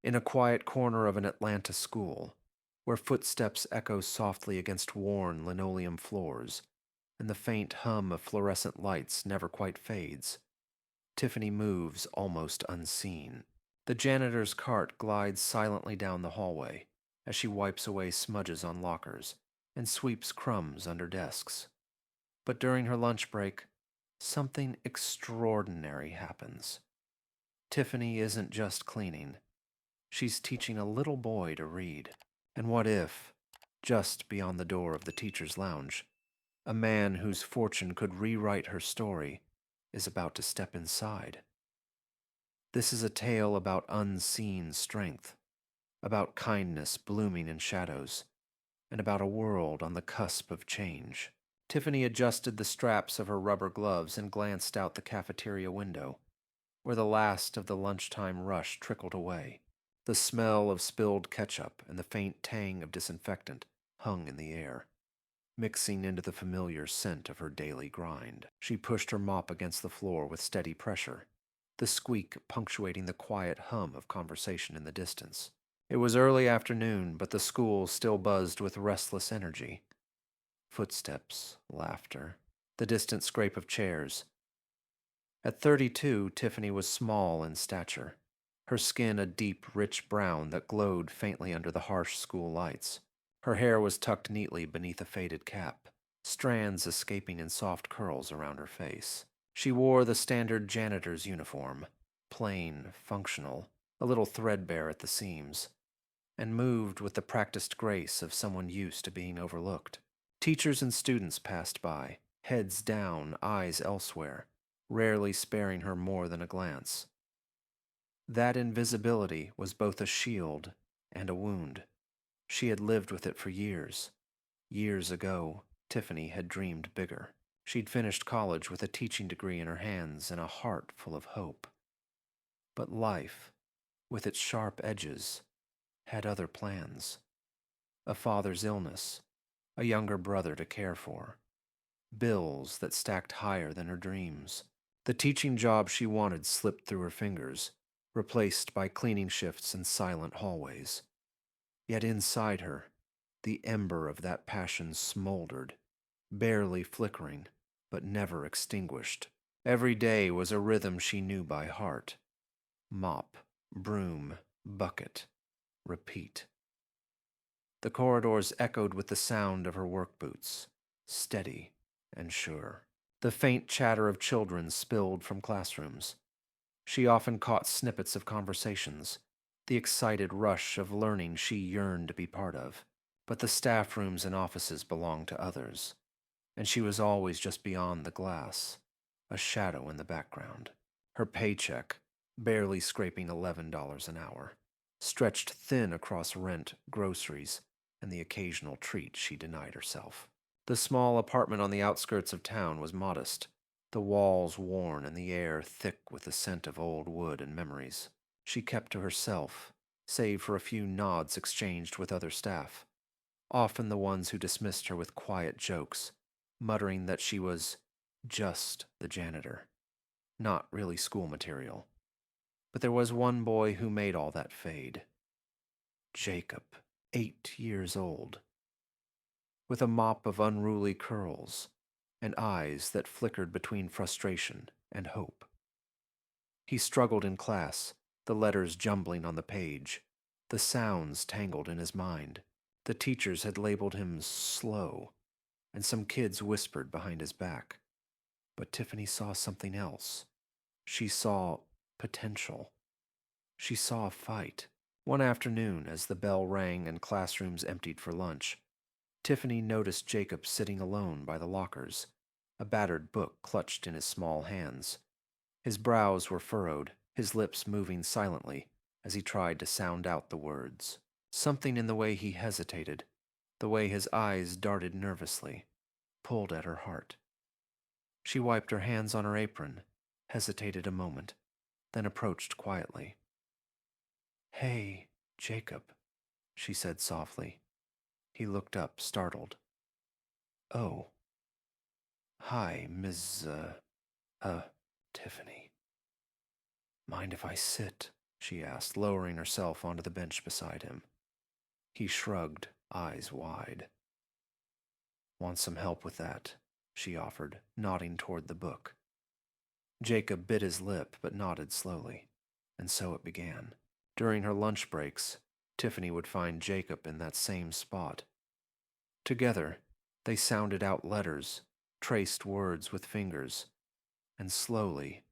In a quiet corner of an Atlanta school, where footsteps echo softly against worn linoleum floors, and the faint hum of fluorescent lights never quite fades, Tiffany moves almost unseen. The janitor's cart glides silently down the hallway as she wipes away smudges on lockers and sweeps crumbs under desks. But during her lunch break, something extraordinary happens. Tiffany isn't just cleaning, she's teaching a little boy to read. And what if, just beyond the door of the teacher's lounge, a man whose fortune could rewrite her story is about to step inside? This is a tale about unseen strength, about kindness blooming in shadows, and about a world on the cusp of change. Tiffany adjusted the straps of her rubber gloves and glanced out the cafeteria window, where the last of the lunchtime rush trickled away. The smell of spilled ketchup and the faint tang of disinfectant hung in the air, mixing into the familiar scent of her daily grind. She pushed her mop against the floor with steady pressure, the squeak punctuating the quiet hum of conversation in the distance. It was early afternoon, but the school still buzzed with restless energy. Footsteps, laughter, the distant scrape of chairs. At 32, Tiffany was small in stature, her skin a deep, rich brown that glowed faintly under the harsh school lights. Her hair was tucked neatly beneath a faded cap, strands escaping in soft curls around her face. She wore the standard janitor's uniform, plain, functional, a little threadbare at the seams, and moved with the practiced grace of someone used to being overlooked. Teachers and students passed by, heads down, eyes elsewhere, rarely sparing her more than a glance. That invisibility was both a shield and a wound. She had lived with it for years. Years ago, Tiffany had dreamed bigger. She'd finished college with a teaching degree in her hands and a heart full of hope. But life, with its sharp edges, had other plans. A father's illness, a younger brother to care for, bills that stacked higher than her dreams. The teaching job she wanted slipped through her fingers, replaced by cleaning shifts and silent hallways. Yet inside her, the ember of that passion smoldered, barely flickering, but never extinguished. Every day was a rhythm she knew by heart. Mop, broom, bucket, repeat. The corridors echoed with the sound of her work boots, steady and sure. The faint chatter of children spilled from classrooms. She often caught snippets of conversations, the excited rush of learning she yearned to be part of. But the staff rooms and offices belonged to others, and she was always just beyond the glass, a shadow in the background. Her paycheck, barely scraping $11 an hour, stretched thin across rent, groceries, and the occasional treat she denied herself. The small apartment on the outskirts of town was modest, the walls worn and the air thick with the scent of old wood and memories. She kept to herself, save for a few nods exchanged with other staff, often the ones who dismissed her with quiet jokes, muttering that she was just the janitor, not really school material. But there was one boy who made all that fade. Jacob, 8 years old, with a mop of unruly curls and eyes that flickered between frustration and hope. He struggled in class, the letters jumbling on the page, the sounds tangled in his mind. The teachers had labeled him slow, and some kids whispered behind his back. But Tiffany saw something else. She saw potential. She saw a fight. One afternoon, as the bell rang and classrooms emptied for lunch, Tiffany noticed Jacob sitting alone by the lockers, a battered book clutched in his small hands. His brows were furrowed, his lips moving silently as he tried to sound out the words. Something in the way he hesitated, the way his eyes darted nervously, pulled at her heart. She wiped her hands on her apron, hesitated a moment, then approached quietly. "Hey, Jacob," she said softly. He looked up, startled. "Oh, hi, Ms. Tiffany. Mind if I sit?" she asked, lowering herself onto the bench beside him. He shrugged, eyes wide. Want some help with that? She offered, nodding toward the book. Jacob bit his lip but nodded slowly, and so it began. During her lunch breaks, Tiffany would find Jacob in that same spot. Together, they sounded out letters, traced words with fingers, and slowly,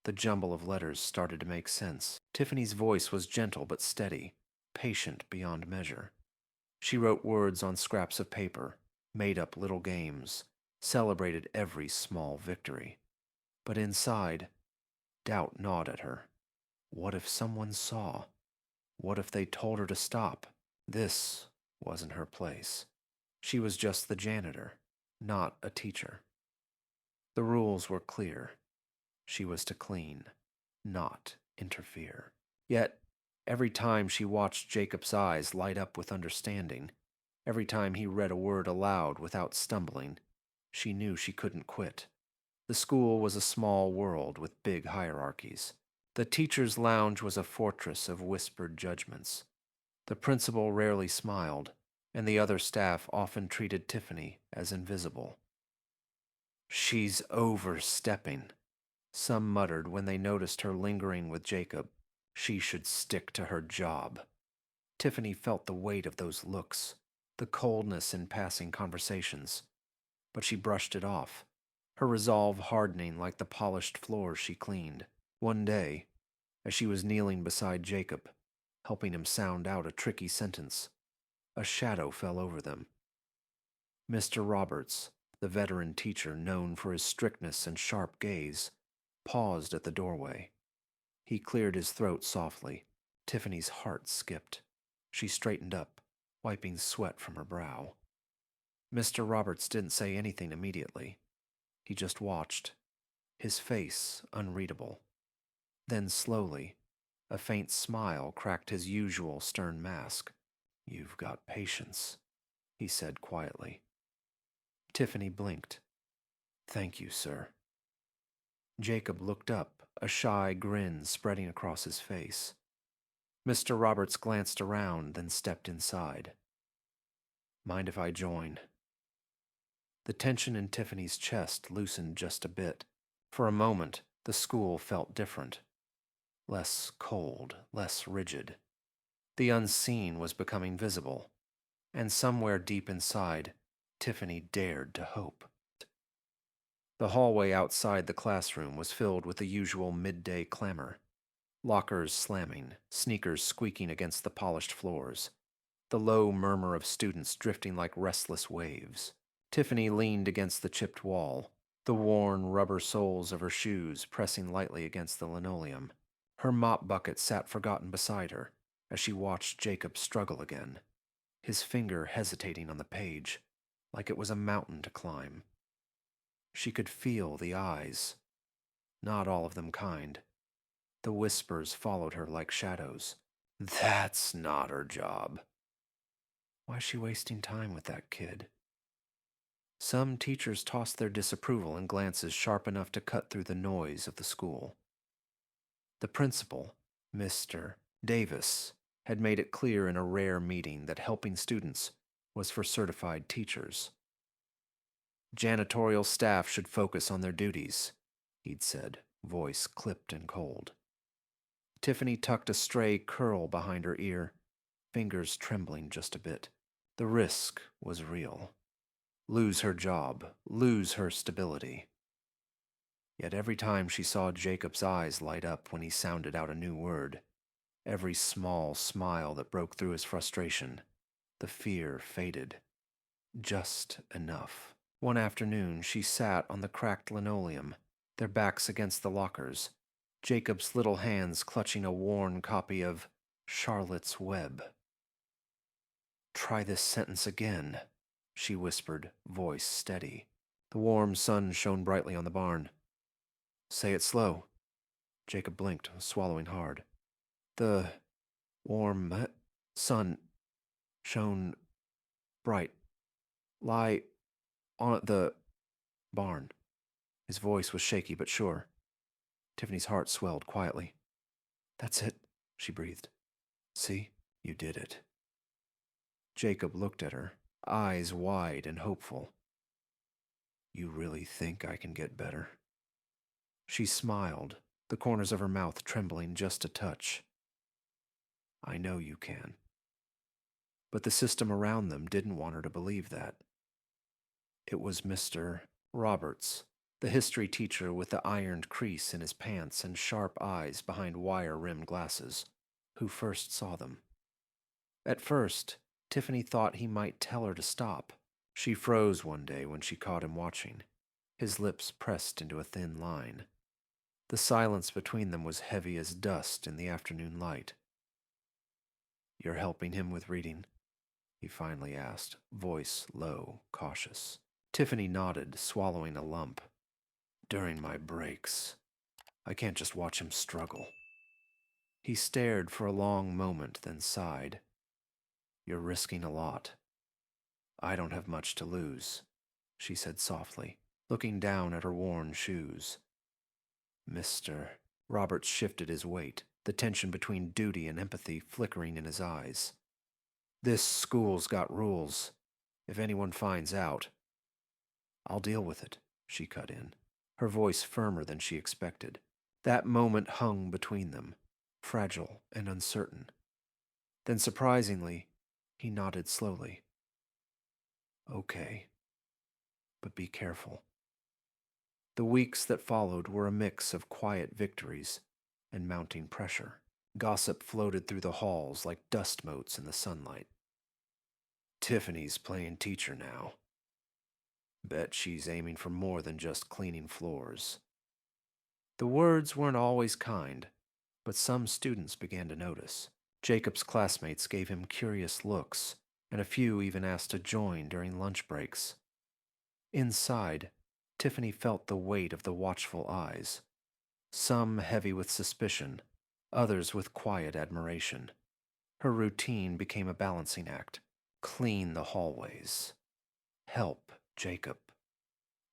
the jumble of letters started to make sense. Tiffany's voice was gentle but steady, patient beyond measure. She wrote words on scraps of paper, made up little games, celebrated every small victory. But inside, doubt gnawed at her. What if someone saw? What if they told her to stop? This wasn't her place. She was just the janitor, not a teacher. The rules were clear. She was to clean, not interfere. Yet, every time she watched Jacob's eyes light up with understanding, every time he read a word aloud without stumbling, she knew she couldn't quit. The school was a small world with big hierarchies. The teacher's lounge was a fortress of whispered judgments. The principal rarely smiled, and the other staff often treated Tiffany as invisible. She's overstepping, some muttered when they noticed her lingering with Jacob. She should stick to her job. Tiffany felt the weight of those looks, the coldness in passing conversations. But she brushed it off, her resolve hardening like the polished floors she cleaned. One day, as she was kneeling beside Jacob, helping him sound out a tricky sentence, a shadow fell over them. Mr. Roberts, the veteran teacher known for his strictness and sharp gaze, paused at the doorway. He cleared his throat softly. Tiffany's heart skipped. She straightened up, wiping sweat from her brow. Mr. Roberts didn't say anything immediately. He just watched, his face unreadable. Then slowly, a faint smile cracked his usual stern mask. "You've got patience," he said quietly. Tiffany blinked. "Thank you, sir." Jacob looked up, a shy grin spreading across his face. Mr. Roberts glanced around, then stepped inside. "Mind if I join?" The tension in Tiffany's chest loosened just a bit. For a moment, the school felt different. Less cold, less rigid. The unseen was becoming visible, and somewhere deep inside, Tiffany dared to hope. The hallway outside the classroom was filled with the usual midday clamor. Lockers slamming, sneakers squeaking against the polished floors, the low murmur of students drifting like restless waves. Tiffany leaned against the chipped wall, the worn rubber soles of her shoes pressing lightly against the linoleum. Her mop bucket sat forgotten beside her as she watched Jacob struggle again, his finger hesitating on the page, like it was a mountain to climb. She could feel the eyes, not all of them kind. The whispers followed her like shadows. That's not her job. Why's she wasting time with that kid? Some teachers tossed their disapproval in glances sharp enough to cut through the noise of the school. The principal, Mr. Davis, had made it clear in a rare meeting that helping students was for certified teachers. Janitorial staff should focus on their duties, he'd said, voice clipped and cold. Tiffany tucked a stray curl behind her ear, fingers trembling just a bit. The risk was real. Lose her job, lose her stability. Yet every time she saw Jacob's eyes light up when he sounded out a new word, every small smile that broke through his frustration, the fear faded. Just enough. One afternoon, she sat on the cracked linoleum, their backs against the lockers, Jacob's little hands clutching a worn copy of Charlotte's Web. "Try this sentence again," she whispered, voice steady. The warm sun shone brightly on the barn. "Say it slow." Jacob blinked, swallowing hard. The warm sun shone bright. Lie on the barn. His voice was shaky but sure. Tiffany's heart swelled quietly. "That's it," she breathed. See, you did it. Jacob looked at her, eyes wide and hopeful. You really think I can get better? She smiled, the corners of her mouth trembling just a touch. I know you can. But the system around them didn't want her to believe that. It was Mr. Roberts, the history teacher with the ironed crease in his pants and sharp eyes behind wire-rimmed glasses, who first saw them. At first, Tiffany thought he might tell her to stop. She froze one day when she caught him watching, his lips pressed into a thin line. The silence between them was heavy as dust in the afternoon light. You're helping him with reading? He finally asked, voice low, cautious. Tiffany nodded, swallowing a lump. During my breaks. I can't just watch him struggle. He stared for a long moment, then sighed. You're risking a lot. I don't have much to lose, she said softly, looking down at her worn shoes. Mr. Roberts shifted his weight, the tension between duty and empathy flickering in his eyes. This school's got rules. If anyone finds out, I'll deal with it, she cut in, her voice firmer than she expected. That moment hung between them, fragile and uncertain. Then, surprisingly, he nodded slowly. Okay, but be careful. The weeks that followed were a mix of quiet victories and mounting pressure. Gossip floated through the halls like dust motes in the sunlight. Tiffany's playing teacher now. Bet she's aiming for more than just cleaning floors. The words weren't always kind, but some students began to notice. Jacob's classmates gave him curious looks, and a few even asked to join during lunch breaks. Inside, Tiffany felt the weight of the watchful eyes, some heavy with suspicion, others with quiet admiration. Her routine became a balancing act. Clean the hallways. Help Jacob.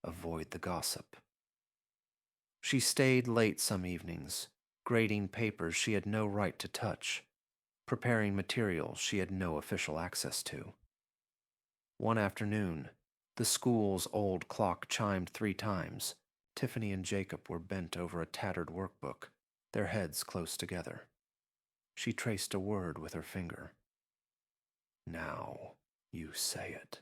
Avoid the gossip. She stayed late some evenings, grading papers she had no right to touch, preparing material she had no official access to. One afternoon, the school's old clock chimed 3 times. Tiffany and Jacob were bent over a tattered workbook, their heads close together. She traced a word with her finger. Now you say it.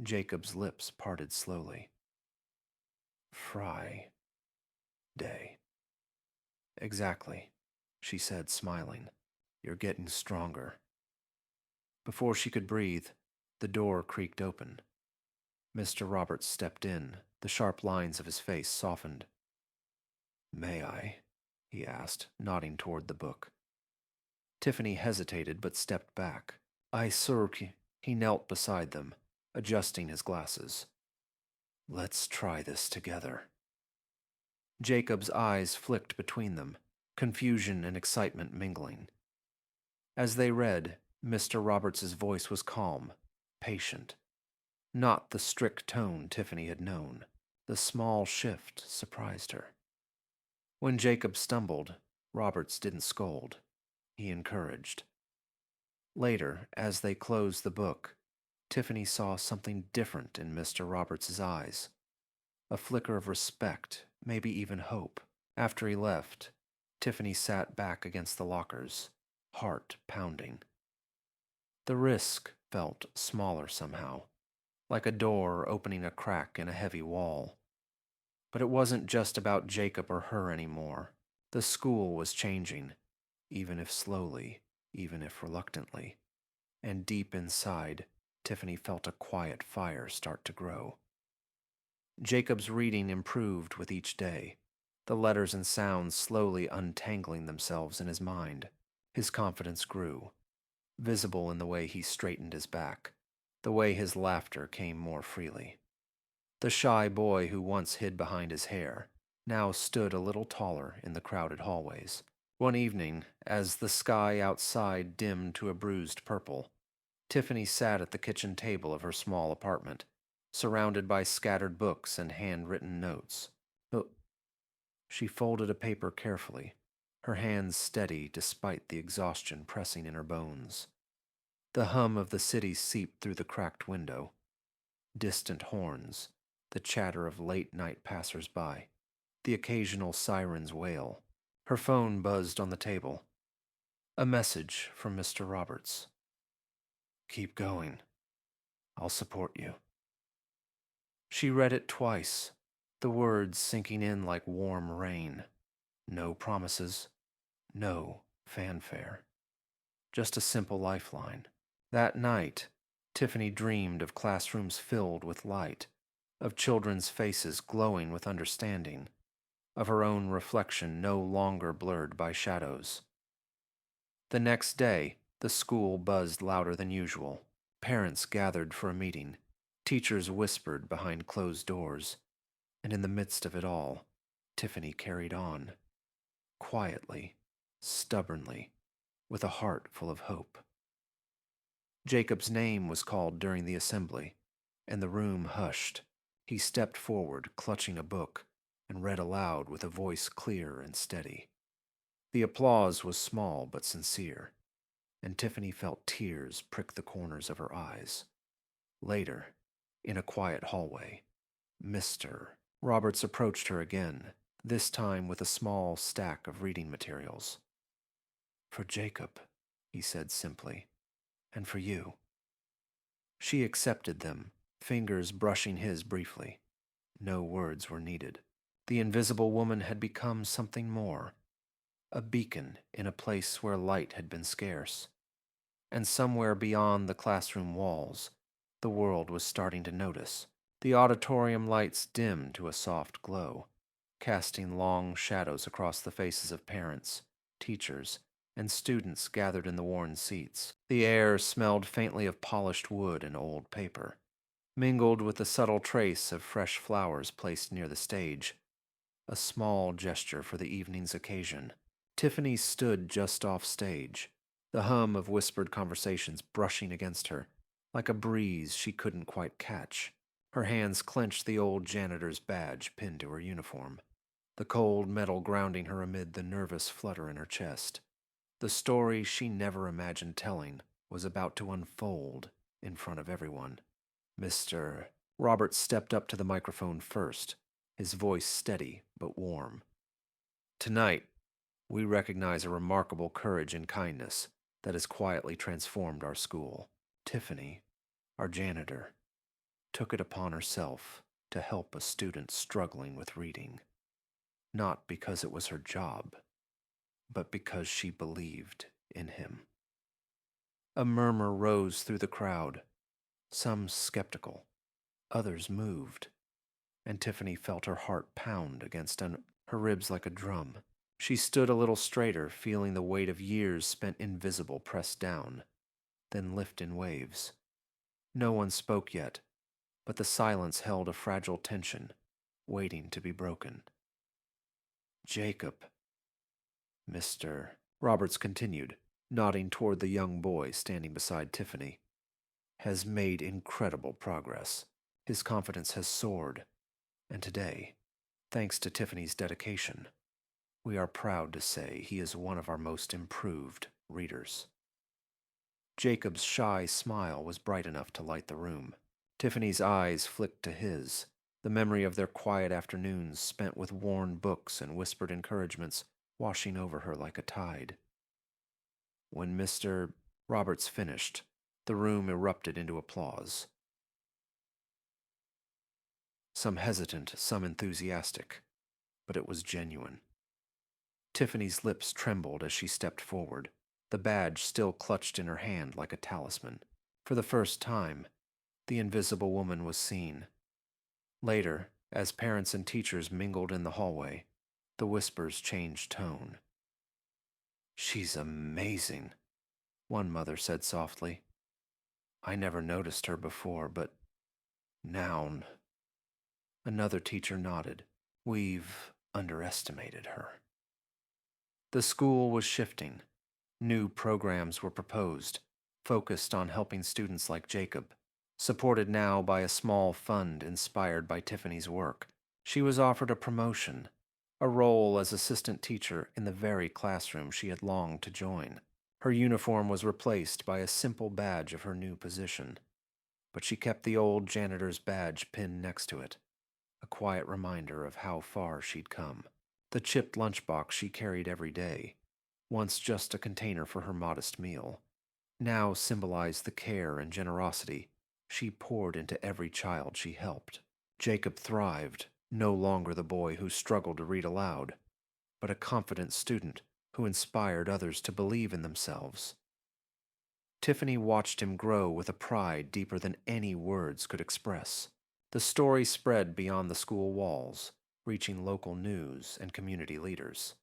Jacob's lips parted slowly. Friday. Exactly, she said, smiling. You're getting stronger. Before she could breathe, the door creaked open. Mr. Roberts stepped in, the sharp lines of his face softened. May I? He asked, nodding toward the book. Tiffany hesitated but stepped back. I sir, he knelt beside them, adjusting his glasses. Let's try this together. Jacob's eyes flicked between them, confusion and excitement mingling. As they read, Mr. Roberts's voice was calm, patient. Not the strict tone Tiffany had known. The small shift surprised her. When Jacob stumbled, Roberts didn't scold. He encouraged. Later, as they closed the book, Tiffany saw something different in Mr. Roberts's eyes. A flicker of respect, maybe even hope. After he left, Tiffany sat back against the lockers, heart pounding. The risk felt smaller somehow, like a door opening a crack in a heavy wall. But it wasn't just about Jacob or her anymore. The school was changing, even if slowly, even if reluctantly. And deep inside, Tiffany felt a quiet fire start to grow. Jacob's reading improved with each day, the letters and sounds slowly untangling themselves in his mind. His confidence grew, visible in the way he straightened his back, the way his laughter came more freely. The shy boy who once hid behind his hair now stood a little taller in the crowded hallways. One evening, as the sky outside dimmed to a bruised purple, Tiffany sat at the kitchen table of her small apartment, surrounded by scattered books and handwritten notes. She folded a paper carefully, her hands steady despite the exhaustion pressing in her bones. The hum of the city seeped through the cracked window. Distant horns, the chatter of late-night passers-by, the occasional siren's wail. Her phone buzzed on the table. A message from Mr. Roberts. "Keep going. I'll support you." She read it twice, the words sinking in like warm rain. No promises, no fanfare. Just a simple lifeline. That night, Tiffany dreamed of classrooms filled with light, of children's faces glowing with understanding, of her own reflection no longer blurred by shadows. The next day, the school buzzed louder than usual. Parents gathered for a meeting. Teachers whispered behind closed doors. And in the midst of it all, Tiffany carried on. Quietly, stubbornly, with a heart full of hope. Jacob's name was called during the assembly, and the room hushed. He stepped forward, clutching a book, and read aloud with a voice clear and steady. The applause was small but sincere, and Tiffany felt tears prick the corners of her eyes. Later, in a quiet hallway, Mr. Roberts approached her again, this time with a small stack of reading materials. "For Jacob," he said simply, "and for you." She accepted them, fingers brushing his briefly. No words were needed. The invisible woman had become something more, a beacon in a place where light had been scarce. And somewhere beyond the classroom walls, the world was starting to notice. The auditorium lights dimmed to a soft glow, casting long shadows across the faces of parents, teachers, and students gathered in the worn seats. The air smelled faintly of polished wood and old paper, mingled with the subtle trace of fresh flowers placed near the stage, a small gesture for the evening's occasion. Tiffany stood just off stage, the hum of whispered conversations brushing against her, like a breeze she couldn't quite catch. Her hands clenched the old janitor's badge pinned to her uniform, the cold metal grounding her amid the nervous flutter in her chest. The story she never imagined telling was about to unfold in front of everyone. Mr. Roberts stepped up to the microphone first, his voice steady but warm. "Tonight, we recognize a remarkable courage and kindness that has quietly transformed our school. Tiffany, our janitor, took it upon herself to help a student struggling with reading, not because it was her job, but because she believed in him." A murmur rose through the crowd, some skeptical, others moved, and Tiffany felt her heart pound against her ribs like a drum. She stood a little straighter, feeling the weight of years spent invisible press down, then lift in waves. No one spoke yet, but the silence held a fragile tension, waiting to be broken. "Jacob," Mr. Roberts continued, nodding toward the young boy standing beside Tiffany, "has made incredible progress. His confidence has soared, and today, thanks to Tiffany's dedication, we are proud to say he is one of our most improved readers." Jacob's shy smile was bright enough to light the room. Tiffany's eyes flicked to his, the memory of their quiet afternoons spent with worn books and whispered encouragements washing over her like a tide. When Mr. Roberts finished, the room erupted into applause. Some hesitant, some enthusiastic, but it was genuine. Tiffany's lips trembled as she stepped forward, the badge still clutched in her hand like a talisman. For the first time, the invisible woman was seen. Later, as parents and teachers mingled in the hallway, the whispers changed tone. "She's amazing," one mother said softly. "I never noticed her before, but now..." Another teacher nodded. "We've underestimated her." The school was shifting. New programs were proposed, focused on helping students like Jacob. Supported now by a small fund inspired by Tiffany's work, she was offered a promotion, a role as assistant teacher in the very classroom she had longed to join. Her uniform was replaced by a simple badge of her new position, but she kept the old janitor's badge pinned next to it, a quiet reminder of how far she'd come. The chipped lunchbox she carried every day, once just a container for her modest meal, now symbolized the care and generosity she poured into every child she helped. Jacob thrived, no longer the boy who struggled to read aloud, but a confident student who inspired others to believe in themselves. Tiffany watched him grow with a pride deeper than any words could express. The story spread beyond the school walls, reaching local news and community leaders.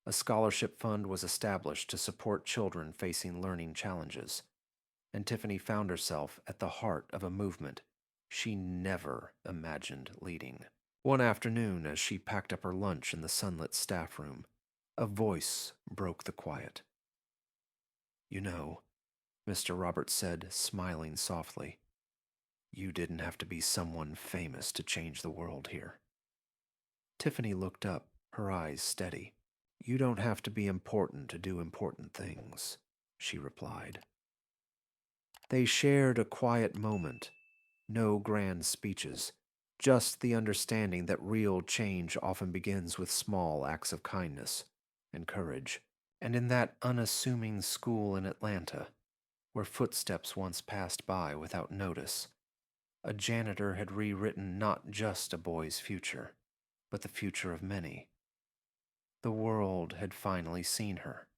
A scholarship fund was established to support children facing learning challenges, and Tiffany found herself at the heart of a movement she never imagined leading. One afternoon, as she packed up her lunch in the sunlit staff room, a voice broke the quiet. "You know," Mr. Roberts said, smiling softly, "you didn't have to be someone famous to change the world here." Tiffany looked up, her eyes steady. "You don't have to be important to do important things," she replied. They shared a quiet moment, no grand speeches, just the understanding that real change often begins with small acts of kindness and courage. And in that unassuming school in Atlanta, where footsteps once passed by without notice, a janitor had rewritten not just a boy's future, but the future of many. The world had finally seen her,